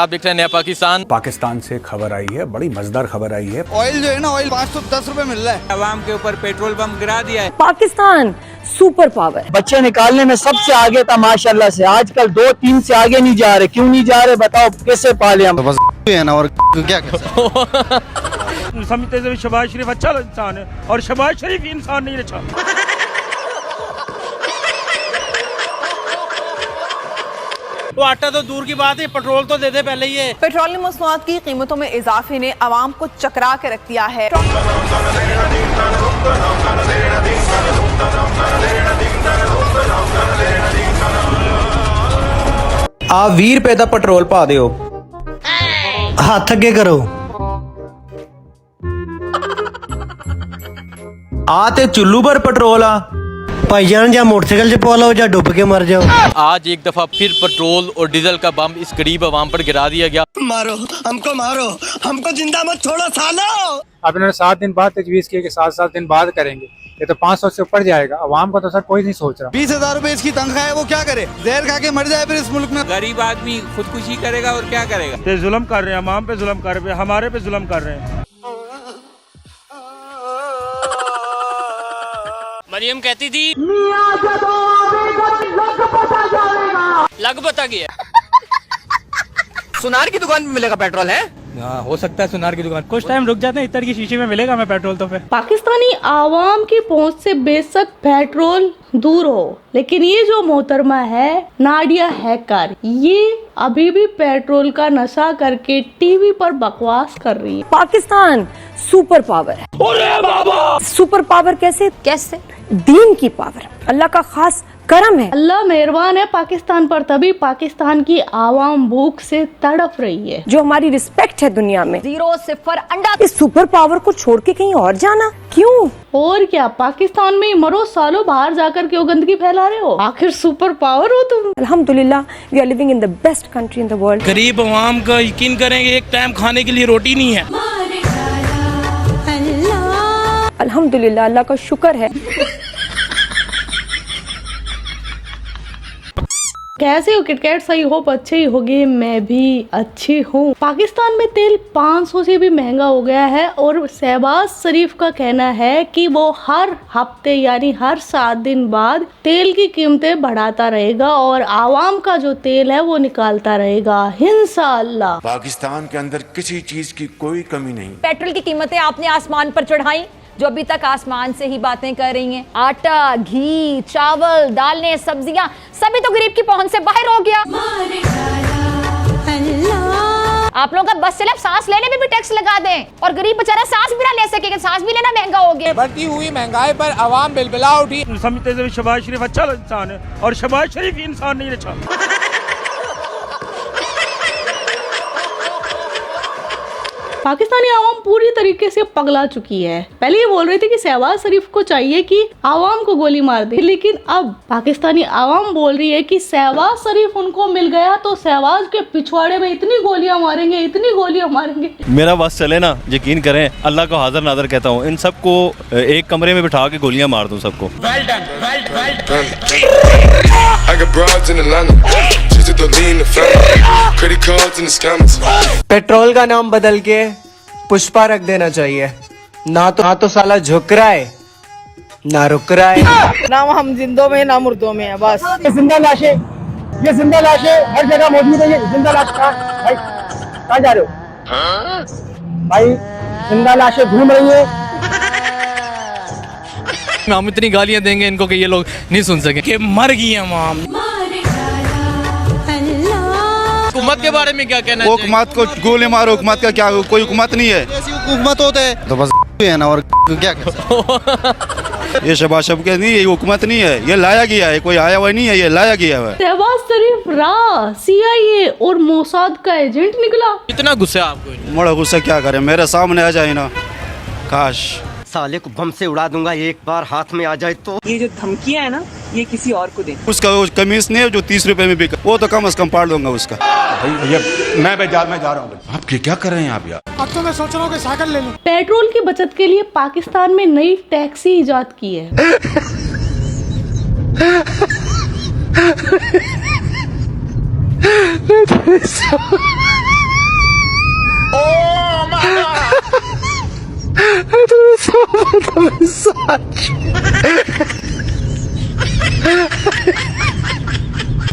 आप देख रहे हैं नया पाकिस्तान। पाकिस्तान से खबर आई है, बड़ी मजेदार खबर आई है। ऑयल जो है ना, ऑयल 510 रुपए मिल रहा है। अवाम के ऊपर पेट्रोल पंप गिरा दिया है। पाकिस्तान सुपर पावर, बच्चे निकालने में सबसे आगे था माशाल्लाह से। आजकल 2-3 से आगे नहीं जा रहे। क्यों नहीं जा रहे बताओ, कैसे पाले हम? तो बस है ना, और क्या कर समझते थे शहबाज शरीफ अच्छा इंसान है और शहबाज शरीफ इंसान नहीं अच्छा। तो आटा तो दूर की बात है, पेट्रोल तो दे दे पहले ही है। पेट्रोलियम मसनूआत की कीमतों में इजाफे ने आवाम को चकरा के रख दिया है। आप 20 रुपए का पेट्रोल पा दो, हाथ अगे करो। आते चुल्लू पर पेट्रोल आ भाईजान, या मोटरसाइकिल से पा लो या डूब के मर जाओ। आज एक दफा फिर पेट्रोल और डीजल का बम इस गरीब आवाम पर गिरा दिया गया। मारो हमको जिंदा मत छोड़ो सालो। अब इन्होंने 7 दिन बाद तजवीज किया कि 7 दिन बाद करेंगे। ये तो 500 से ऊपर जाएगा। आवाम का तो सर कोई नहीं सोच रहा। 20,000 रुपए इसकी तनख्वाह है, वो क्या करे? जहर खा के मर जाए फिर इस मुल्क में। गरीब आदमी खुदकुशी करेगा और क्या करेगा? ये जुल्म कर रहे हैं, आवाम पे जुल्म कर रहे हैं, हमारे पे जुल्म कर रहे हैं। मरियम कहती थी लग बता गया। सुनार की दुकान में मिलेगा पेट्रोल है? हाँ, हो सकता है सुनार की दुकान। कुछ टाइम रुक जाते हैं, इतर की शीशी में मिलेगा हमें पेट्रोल। तो फिर पाकिस्तानी आवाम की पहुंच से बेशक पेट्रोल दूर हो, लेकिन ये जो मोहतरमा है नाडिया हैकर, ये अभी भी पेट्रोल का नशा करके टीवी पर बकवास कर रही है। पाकिस्तान सुपर पावर है। अरे बाबा! सुपर पावर कैसे? दीन की पावर, अल्लाह का खास करम है। अल्लाह मेहरबान है पाकिस्तान पर, तभी पाकिस्तान की आवाम भूख से तड़प रही है। जो हमारी रिस्पेक्ट है दुनिया में, 0 0 अंडा। इस सुपर पावर को छोड़ के कहीं और जाना क्यों? और क्या, पाकिस्तान में मरो सालों, बाहर जाकर क्यों गंदगी फैला रहे हो? आखिर सुपर पावर हो तुम। अल्हम्दुलिल्लाह, we are living in the best country in the world. गरीब आवाम का यकीन करेंगे, एक टाइम खाने के लिए रोटी नहीं है। अल्हम्दुलिल्लाह, अल्लाह का शुक्र है। कैसे हो किटकैट? सही होप अच्छे ही होगे, मैं भी अच्छी हूँ। पाकिस्तान में तेल 500 से भी महंगा हो गया है और शहबाज शरीफ का कहना है कि वो हर हफ्ते यानी हर 7 दिन बाद तेल की कीमतें बढ़ाता रहेगा और आवाम का जो तेल है वो निकालता रहेगा इंशाअल्लाह। पाकिस्तान के अंदर किसी चीज की कोई कमी नहीं। पेट्रोल की कीमतें आपने आसमान पर चढ़ाई, जो अभी तक आसमान से ही बातें कर रही हैं। आटा, घी, चावल, दालें, सब्जियां सभी तो गरीब की पहुंच से बाहर हो गया। आप लोगों का बस सिर्फ सांस लेने में भी टैक्स लगा दें और गरीब बेचारा सांस भी ना ले सकेगा, सांस भी लेना महंगा हो गया। बढ़ती हुई महंगाई पर आवाम बिलबिला उठी। समझते थे शहबाज शरीफ अच्छा इंसान है और शहबाज शरीफ इंसान नहीं अच्छा। पाकिस्तानी आवाम पूरी तरीके से पगला चुकी है। पहले ये बोल रही थी कि शहबाज शरीफ को चाहिए कि आवाम को गोली मार दे, लेकिन अब पाकिस्तानी आवाम बोल रही है कि शहबाज शरीफ उनको मिल गया तो शहबाज के पिछवाड़े में इतनी गोलियां मारेंगे। मेरा बस चले ना, यकीन करें, अल्लाह को हाजिर नाज़र कहता हूँ, इन सबको एक कमरे में बिठा के गोलियां मार दूं सबको। पेट्रोल का नाम बदल के पुष्पा रख देना चाहिए। ना तो साला झुक रहा है ना रुक रहा है। ना हम जिंदों में ना मुर्दों में है बस। ये जिंदा लाशें हर जगह मौजूद है। ये जिंदा लाश कहाँ जा रहे हो भाई? जिंदा लाशें घूम रही है। हम इतनी गालियां देंगे इनको कि ये लोग नहीं सुन सके कि मर गई आवाम। हुकूमत के बारे में क्या कहना है? हुकूमत को गोली मारो, हुकूमत का क्या, कोई हुकूमत नहीं है। ऐसी हुकूमत होता है तो बस है ना, और क्या कर ये शहबाज शरीफ के नहीं, ये हुकूमत नहीं है, ये लाया गया है, कोई आया हुआ नहीं है, ये लाया गया है। शहबाज शरीफ CIA और मोसाद का एजेंट निकला। इतना गुस्सा आपको? बड़ा गुस्सा क्या करे, मेरे सामने आ जाए ना, काश। साले को बम से उड़ा दूंगा एक बार हाथ में आ जाए तो। ये जो धमकियां है ना, ये किसी और को दे। उसका वो कमीज नहीं है जो 30 रुपए में बिका, वो तो कम से कम पाड़ दूंगा उसका। मैं बाजार में जा रहा हूँ। आप क्या कर रहे हैं आप यार? अब तो मैं सोच रहा हूँ कि साइकिल ले लूं। पेट्रोल की बचत के लिए पाकिस्तान में नई टैक्सी इजाद की है।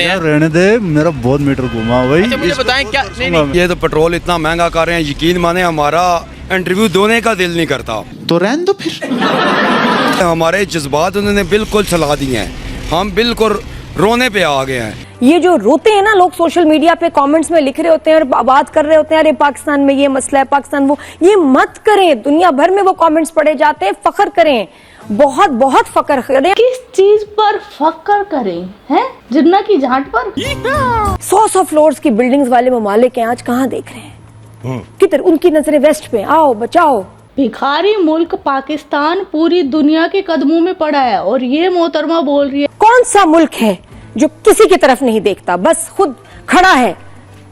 रहने दे, मेरा बहुत मीटर घुमा भाई। अच्छा मुझे बताएं क्या नहीं ये तो पेट्रोल इतना महंगा कर रहे हैं, यकीन माने हमारा इंटरव्यू देने का दिल नहीं करता। तो रहने दो फिर। हमारे जज्बात उन्होंने बिल्कुल चला दिए हैं, हम बिल्कुल रोने पे आ गए हैं। ये जो रोते हैं ना लोग सोशल मीडिया पे कमेंट्स में लिख रहे होते हैं और बात कर रहे होते हैं, अरे पाकिस्तान में ये मसला है, पाकिस्तान वो, ये मत करें। दुनिया भर में वो कमेंट्स पढ़े जाते हैं, फख्र करें, बहुत बहुत फख्र करें। किस चीज पर फक्र करें हैं? जिन्ना की झांट पर? 100 फ्लोर्स की बिल्डिंग्स वाले ममालिक हैं, आज कहाँ देख रहे हैं? किधर? उनकी नजरें वेस्ट पे। आओ बचाओ। भिखारी मुल्क पाकिस्तान पूरी दुनिया के कदमों में पड़ा है और ये मोहतरमा बोल रही है। कौन सा मुल्क है जो किसी की तरफ नहीं देखता, बस खुद खड़ा है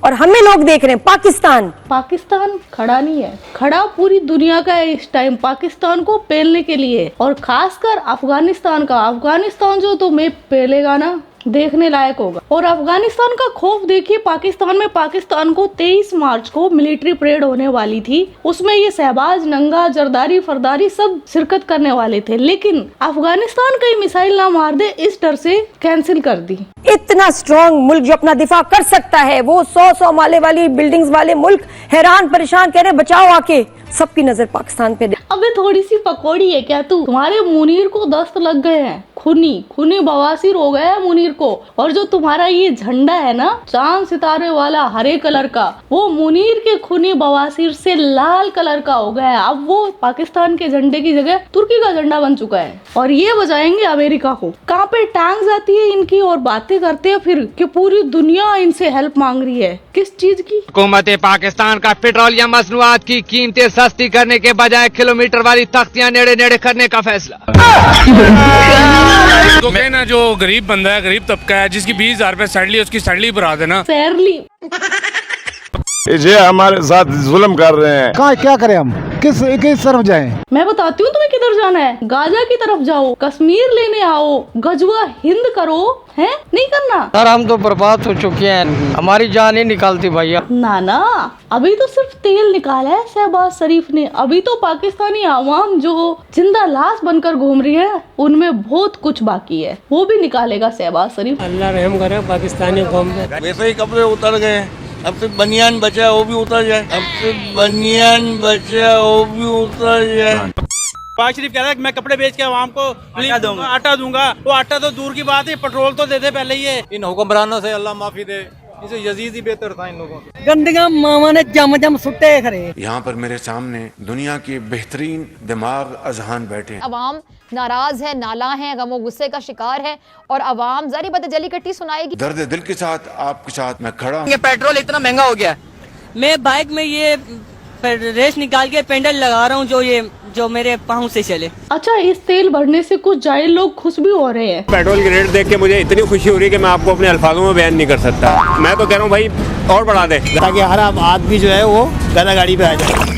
और हमें लोग देख रहे हैं? पाकिस्तान। पाकिस्तान खड़ा नहीं है, खड़ा पूरी दुनिया का है इस टाइम पाकिस्तान को पेलने के लिए, और खासकर अफगानिस्तान का। अफगानिस्तान जो तुम्हें पेलेगा ना, देखने लायक होगा। और अफगानिस्तान का खौफ देखिए पाकिस्तान में। पाकिस्तान को 23 मार्च को मिलिट्री परेड होने वाली थी, उसमें ये शहबाज, नंगा, जरदारी, फरदारी सब शिरकत करने वाले थे, लेकिन अफगानिस्तान कहीं मिसाइल ना मार दे इस डर से कैंसिल कर दी। इतना स्ट्रॉन्ग मुल्क जो अपना दिफा कर सकता है, वो 100 माले वाली बिल्डिंग्स वाले मुल्क हैरान परेशान कह रहे बचाओ आके। सबकी नजर पाकिस्तान पे। अबे थोड़ी सी पकौड़ी है क्या तू? तुम्हारे मुनीर को दस्त लग गए हैं, खूनी बवासीर हो गया है मुनीर को। और जो तुम्हारा ये झंडा है ना, चांद सितारे वाला हरे कलर का, वो मुनीर के खूनी बवासीर से लाल कलर का हो गया है। अब वो पाकिस्तान के झंडे की जगह तुर्की का झंडा बन चुका है और ये बजाएंगे अमेरिका को। कहाँ पे टांग जाती है इनकी और बातें करते हैं फिर कि पूरी दुनिया इनसे हेल्प मांग रही है। किस चीज की? हुकूमत पाकिस्तान का पेट्रोलियम मसनूआत की कीमतें सस्ती करने के बजाय किलोमीटर वाली तख्तियां नेड़े करने का फैसला। तो कहना जो गरीब बंदा है, गरीब तबका है, जिसकी 20,000 रुपए सैलरी है, उसकी सैलरी बढ़ा देना। सैरली ये हमारे साथ जुल्म कर रहे हैं। कहाँ क्या करें हम? किस तरफ जाएं? मैं बताती हूँ तुम्हें किधर जाना है। गाजा की तरफ जाओ, कश्मीर लेने आओ, गजवा हिंद करो, है नहीं करना? सर हम तो बर्बाद हो चुके हैं, हमारी जान ही निकालती भैया। ना अभी तो सिर्फ तेल निकाला है शहबाज शरीफ ने। अभी तो पाकिस्तानी आवाम जो जिंदा लाश बनकर घूम रही है, उनमें बहुत कुछ बाकी है, वो भी निकालेगा शहबाज शरीफ। अल्लाह रहम करे पाकिस्तानी कौम पे। वैसे ही कपड़े उतर गए, अब सिर्फ बनियान बचा है वो भी उतर जाए। अब सिर्फ बनियान बचा है वो भी उतर जाए। नवाज शरीफ कह रहा है कि मैं कपड़े बेच के आवाम को आटा दूंगा। वो आटा तो दूर की बात है, पेट्रोल तो दे दे पहले ही। इन हुक्मरानों से अल्लाह माफी दे, इसे यजीद ही बेहतर था इन लोगों को। गंदगा मामा ने जम सुट्टे खरे। यहाँ पर मेरे सामने दुनिया के बेहतरीन दिमाग अजहान बैठे हैं। अवाम नाराज है, नाला है, गमो गुस्से का शिकार है और अवाम जारी बात जली कट्टी सुनाएगी। दर्द दिल के साथ आपके साथ मैं खड़ा हूँ। ये पेट्रोल इतना महंगा हो गया, मैं बाइक में ये रेस निकाल के पेंडल लगा रहा हूँ जो मेरे पाँव से चले। अच्छा, इस तेल भरने से कुछ जाहिल लोग खुश भी हो रहे हैं। पेट्रोल की रेट देख के मुझे इतनी खुशी हो रही है कि मैं आपको अपने अल्फाजों में बयान नहीं कर सकता। मैं तो कह रहा हूँ भाई और बढ़ा दे, ताकि हर आदमी जो है वो गला गाड़ी पे आ जाए।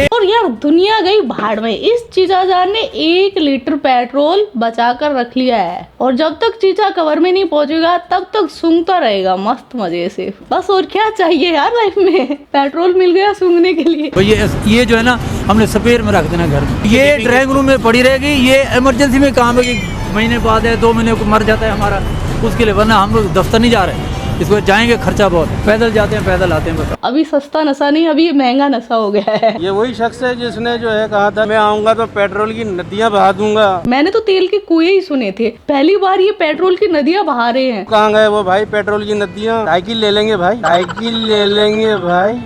और यार दुनिया गई भाड़ में। इस चीचाजान ने 1 लीटर पेट्रोल बचा कर रख लिया है और जब तक चीचा कवर में नहीं पहुंचेगा तब तक सूंघता रहेगा मस्त मजे से। बस और क्या चाहिए यार लाइफ में? पेट्रोल मिल गया सूंघने के लिए। तो ये जो है ना, हमने सपेर में रख देना घर में। ये ड्राइंग रूम में पड़ी रहेगी। ये इमरजेंसी में काम है कि महीने बाद है, 2 महीने को मर जाता है हमारा, उसके लिए। वरना हम लोग दफ्तर नहीं जा रहे, इसको जाएंगे खर्चा बहुत, पैदल जाते हैं पैदल आते हैं। बताओ, अभी सस्ता नशा नहीं, अभी महंगा नशा हो गया है। ये वही शख्स है जिसने जो है कहा था मैं आऊंगा तो पेट्रोल की नदियां बहा दूंगा। मैंने तो तेल के कुएं ही सुने थे, पहली बार ये पेट्रोल की नदियां बहा रहे हैं। कहाँ गए वो भाई पेट्रोल की नदियां? साइकिल ले लेंगे भाई, साइकिल ले लेंगे भाई।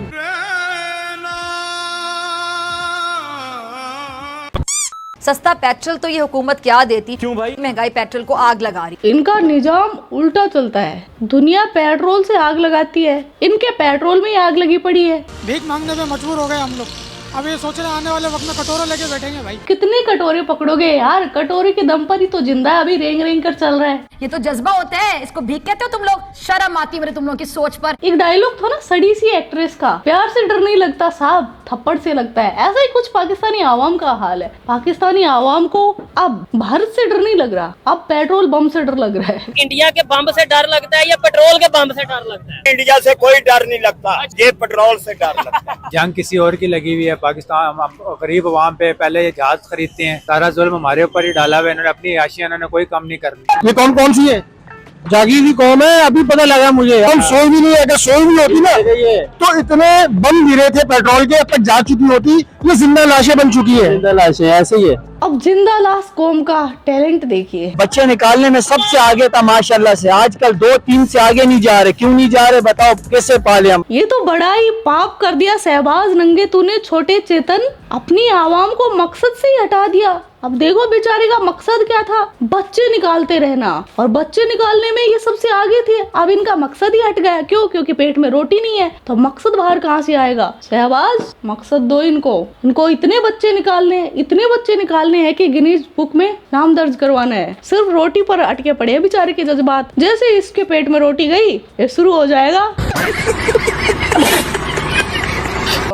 सस्ता पेट्रोल तो ये हुकूमत क्या देती? क्यों भाई? महंगाई पेट्रोल को आग लगा रही। इनका निजाम उल्टा चलता है। दुनिया पेट्रोल से आग लगाती है, इनके पेट्रोल में ही आग लगी पड़ी है। भीख मांगने में मजबूर हो गए हम लोग। अब ये सोच रहे हैं आने वाले वक्त में कटोरा लेके बैठेंगे भाई। कितने कटोरे पकड़ोगे यार? कटोरे के दम पर ही तो जिंदा है, अभी रेंग कर चल रहा है। ये तो जज्बा होता है, इसको भीख कहते हो तुम लोग? शर्म आती है मेरे तुम लोग की सोच पर। एक डायलॉग था ना सड़ी सी एक्ट्रेस का, प्यार से डर नहीं लगता साहब, थप्पड़ से लगता है। ऐसा ही कुछ पाकिस्तानी आवाम का हाल है। पाकिस्तानी आवाम को अब भारत से डर नहीं लग रहा, अब पेट्रोल बम से डर लग रहा है। इंडिया के बम से डर लगता है या पेट्रोल के बम से डर लगता है? इंडिया से कोई डर नहीं लगता, ये पेट्रोल से डर लगता है। जंग किसी और की लगी हुई है, पाकिस्तान हम गरीब अवाम पे पहले ये जहाज खरीदते हैं, सारा जुल्म हमारे ऊपर ही डाला हुआ है इन्होंने, अपनी आशियां इन्होंने कोई कम नहीं करनी। ये कौन सी है? जागीरी कौम है, अभी पता लगा मुझे। हम सोई भी नहीं, अगर सोई भी होती ना तो इतने बम गिरे थे पेट्रोल के, अब तक जा चुकी होती। ये जिंदा लाशें बन चुकी है, जिंदा लाशें ऐसे ही है। अब जिंदा लाश कौम का टैलेंट देखिए। बच्चे निकालने में सबसे आगे था माशाल्लाह से, आजकल 2-3 से आगे नहीं जा रहे। क्यों नहीं जा रहे बताओ, कैसे पाले हम? ये तो बड़ा ही पाप कर दिया शहबाज नंगे तूने, छोटे चेतन अपनी आवाम को मकसद से ही हटा दिया। अब देखो बेचारे का मकसद क्या था, बच्चे निकालते रहना, और बच्चे निकालने में ये सबसे आगे थे। अब इनका मकसद ही हट गया, क्यों? क्योंकि पेट में रोटी नहीं है, तो मकसद बाहर कहाँ से आएगा? शहबाज मकसद दो इनको इतने बच्चे निकालने हैं कि गिनीज बुक में नाम दर्ज करवाना है। सिर्फ रोटी पर अटके पड़े हैं बेचारे के जज्बात। जैसे इसके पेट में रोटी गई, ये शुरू हो जाएगा।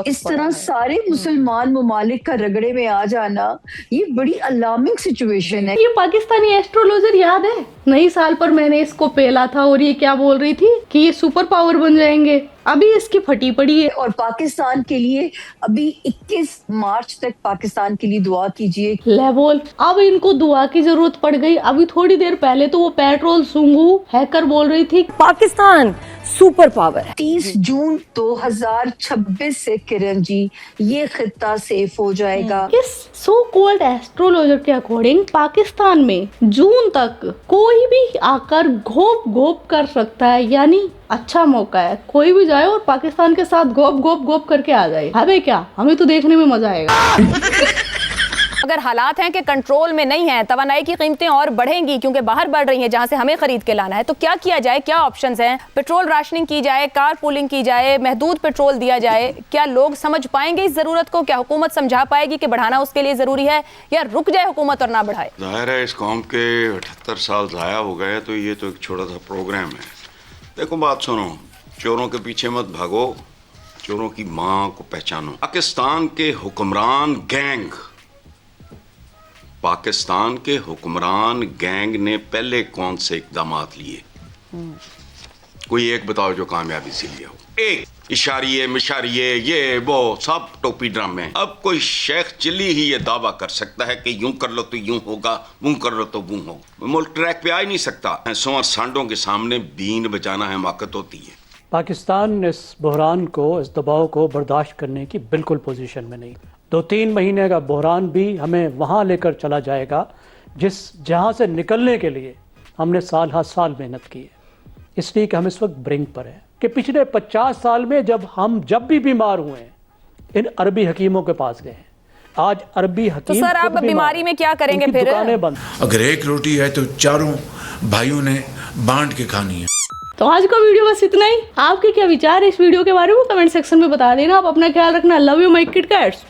इस तरह सारे मुसलमान ममालिक का रगड़े में आ जाना, ये बड़ी अलार्मिंग सिचुएशन है। ये पाकिस्तानी एस्ट्रोलॉजर याद है, नई साल पर मैंने इसको पेला था और ये क्या बोल रही थी कि ये सुपर पावर बन जाएंगे। अभी इसकी फटी पड़ी है। और पाकिस्तान के लिए अभी 21 मार्च तक पाकिस्तान के लिए दुआ कीजिए। ले बोल, अब इनको दुआ की जरूरत पड़ गई। अभी थोड़ी देर पहले तो वो पेट्रोल सूंघू हैकर बोल रही थी पाकिस्तान सुपर पावर है। 30 जून 2026 से किरण जी ये खित्ता सेफ हो जाएगा। इस सो कॉल्ड एस्ट्रोलॉजर के अकॉर्डिंग पाकिस्तान में जून तक कोई भी आकर घोप कर सकता है, यानी अच्छा मौका है। कोई भी जाए और पाकिस्तान के साथ घोप करके आ जाए। हमें क्या, हमें तो देखने में मजा आएगा। अगर हालात हैं कि कंट्रोल में नहीं है, तवानाई की कीमतें और बढ़ेंगी क्योंकि बाहर बढ़ रही हैं जहां से हमें खरीद के लाना है, तो क्या किया जाए? क्या ऑप्शंस हैं? पेट्रोल राशनिंग की जाए, कार पूलिंग की जाए, महदूद पेट्रोल दिया जाए? क्या लोग समझ पाएंगे इस जरूरत को? क्या हुकूमत समझा पाएगी कि बढ़ाना उसके लिए जरूरी है, या रुक जाए हुकूमत और ना बढ़ाए? जाहिर है इस कौम के 78 साल ज़ाया हो गए, तो ये तो एक छोटा सा प्रोग्राम है। देखो बात सुनो, चोरों के पीछे मत भागो, चोरों की माँ को पहचानो। पाकिस्तान के गैंग ने पहले कौन से इक़दामात लिए? कोई एक बताओ जो कामयाबी से लिया हो। एक इशारिये मिशारिये ये वो सब टोपी ड्रामे। अब कोई शेख चिल्ली ही ये दावा कर सकता है कि यूं कर लो तो यूं होगा, वो कर लो तो वो होगा। मुल्क ट्रैक पे आ ही नहीं सकता। सोर सांडों के सामने बीन बजाना हमाकत होती है। पाकिस्तान इस बहरान को, इस दबाव को बर्दाश्त करने की बिल्कुल पोजीशन में नहीं। 2-3 महीने का बहरान भी हमें वहाँ लेकर चला जाएगा जहाँ से निकलने के लिए हमने साल हर साल मेहनत की है। इसलिए कि हम इस वक्त ब्रिंक पर हैं कि पिछले 50 साल में जब भी बीमार हुए हैं, इन अरबी हकीमों के पास गए हैं। आज अरबी हकीम, तो सर आप बीमारी में क्या करेंगे फिर? दुकानें बंद। अगर एक रोटी है तो चारों भाइयों ने बांट के खानी है। तो आज का वीडियो बस इतना ही। आपके क्या विचार है इस वीडियो के बारे में कमेंट सेक्शन में बता देना। आप अपना ख्याल रखना। Love you my kit cats.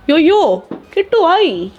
Yo Kittu I.